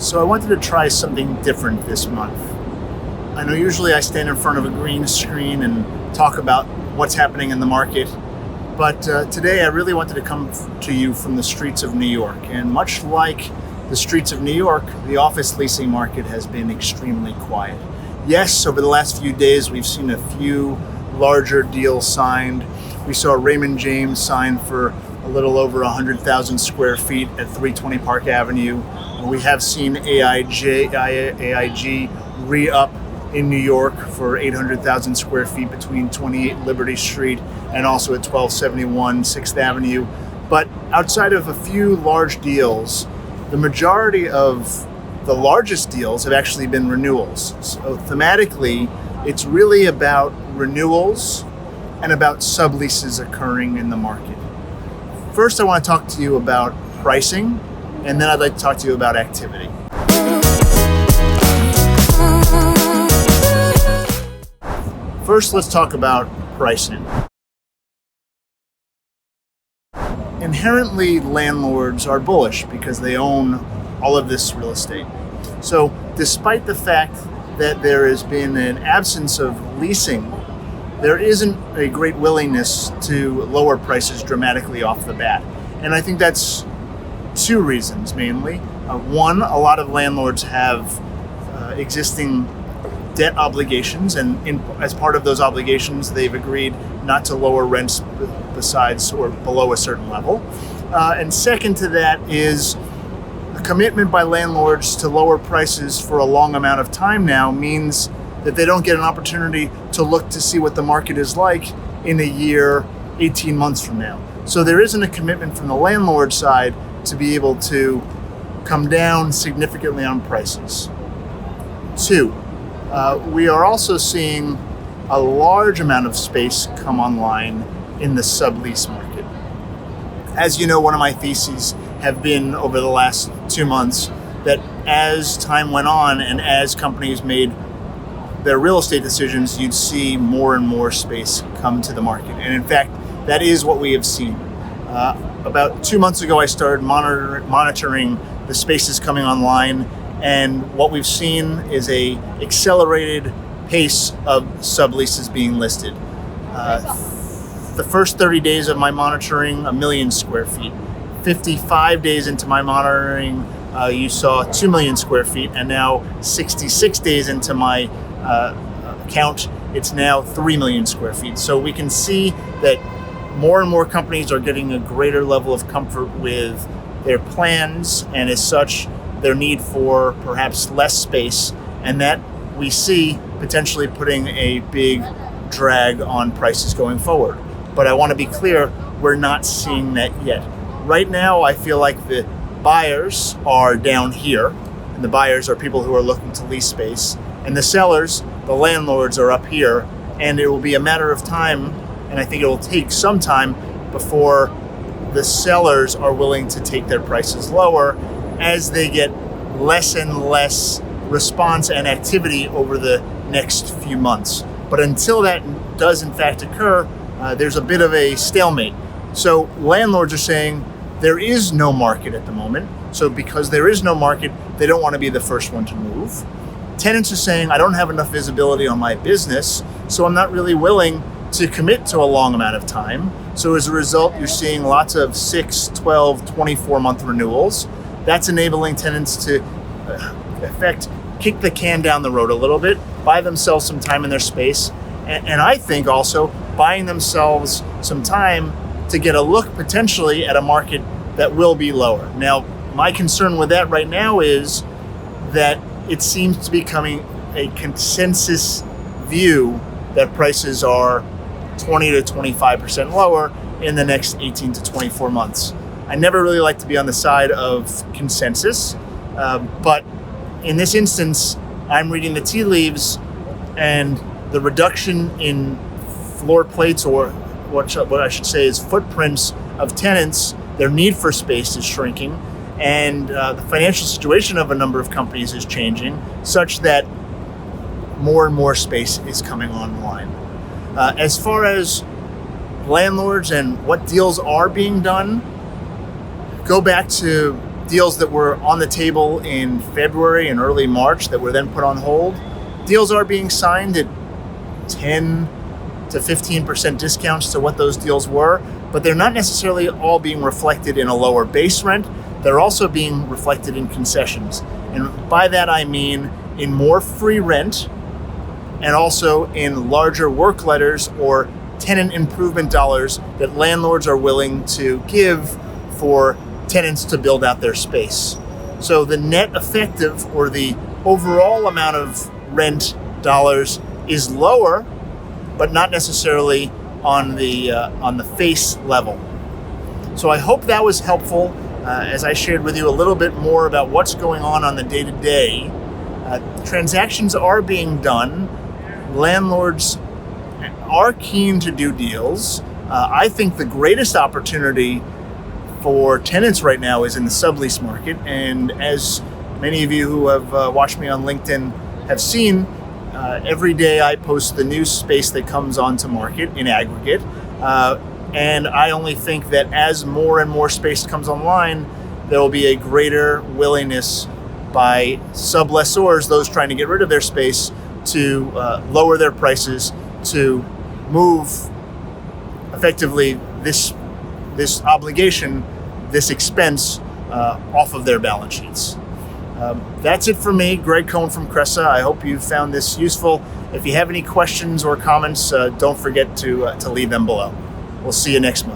So I wanted to try something different this month. I know usually I stand in front of a green screen and talk about what's happening in the market, but today I really wanted to come to you from the streets of New York. And much like the streets of New York, the office leasing market has been extremely quiet. Yes, over the last few days we've seen a few larger deals signed. We saw Raymond James sign for a little over 100,000 square feet at 320 Park Avenue. We have seen AIG re-up in New York for 800,000 square feet between 28 Liberty Street and also at 1271 6th Avenue. But outside of a few large deals, the majority of the largest deals have actually been renewals. So thematically, it's really about renewals and about subleases occurring in the market. First, I want to talk to you about pricing, and then I'd like to talk to you about activity. First, let's talk about pricing. Inherently, landlords are bullish because they own all of this real estate. So despite the fact that there has been an absence of leasing, there isn't a great willingness to lower prices dramatically off the bat. And I think that's two reasons mainly. One, a lot of landlords have existing debt obligations, and as part of those obligations, they've agreed not to lower rents besides or below a certain level. And second to that is a commitment by landlords to lower prices for a long amount of time now means that they don't get an opportunity to look to see what the market is like in a year, 18 months from now. So there isn't a commitment from the landlord side to be able to come down significantly on prices. Two, we are also seeing a large amount of space come online in the sublease market. As you know, one of my theses have been over the last 2 months that as time went on and as companies made their real estate decisions, you'd see more and more space come to the market. And in fact, that is what we have seen. About 2 months ago, I started monitoring the spaces coming online, and what we've seen is a accelerated pace of subleases being listed. The first 30 days of my monitoring, 1 million square feet. 55 days into my monitoring, you saw 2 million square feet, and now 66 days into my count, it's now 3 million square feet. So we can see that more and more companies are getting a greater level of comfort with their plans, and as such, their need for perhaps less space, and that we see potentially putting a big drag on prices going forward. But I want to be clear, we're not seeing that yet. Right now, I feel like the buyers are down here, and the buyers are people who are looking to lease space, and the sellers, the landlords, are up here, and it will be a matter of time, and I think it will take some time before the sellers are willing to take their prices lower as they get less and less response and activity over the next few months. But until that does in fact occur, there's a bit of a stalemate. So landlords are saying there is no market at the moment. So because there is no market, they don't want to be the first one to move. Tenants are saying, I don't have enough visibility on my business, so I'm not really willing to commit to a long amount of time. So as a result, you're seeing lots of 6, 12, 24-month renewals. That's enabling tenants to, kick the can down the road a little bit, buy themselves some time in their space, and I think also buying themselves some time to get a look potentially at a market that will be lower. Now, my concern with that right now is that it seems to be becoming a consensus view that prices are 20 to 25% lower in the next 18 to 24 months. I never really like to be on the side of consensus, but in this instance, I'm reading the tea leaves, and the reduction in floor plates, or what I should say is footprints of tenants, their need for space is shrinking, and the financial situation of a number of companies is changing such that more and more space is coming online. As far as landlords and what deals are being done, go back to deals that were on the table in February and early March that were then put on hold. Deals are being signed at 10 to 15% discounts to what those deals were, but they're not necessarily all being reflected in a lower base rent. They're also being reflected in concessions. And by that I mean in more free rent and also in larger work letters or tenant improvement dollars that landlords are willing to give for tenants to build out their space. So the net effective or the overall amount of rent dollars is lower, but not necessarily on the face level. So I hope that was helpful as I shared with you a little bit more about what's going on the day-to-day. Transactions are being done. Landlords are keen to do deals. I think the greatest opportunity for tenants right now is in the sublease market. And as many of you who have watched me on LinkedIn have seen, every day I post the new space that comes onto market in aggregate. And I only think that as more and more space comes online, there will be a greater willingness by sublessors, those trying to get rid of their space, to lower their prices, to move effectively this obligation, this expense off of their balance sheets. That's it for me, Greg Cohen from Cressa. I hope you found this useful. If you have any questions or comments, don't forget to leave them below. We'll see you next month.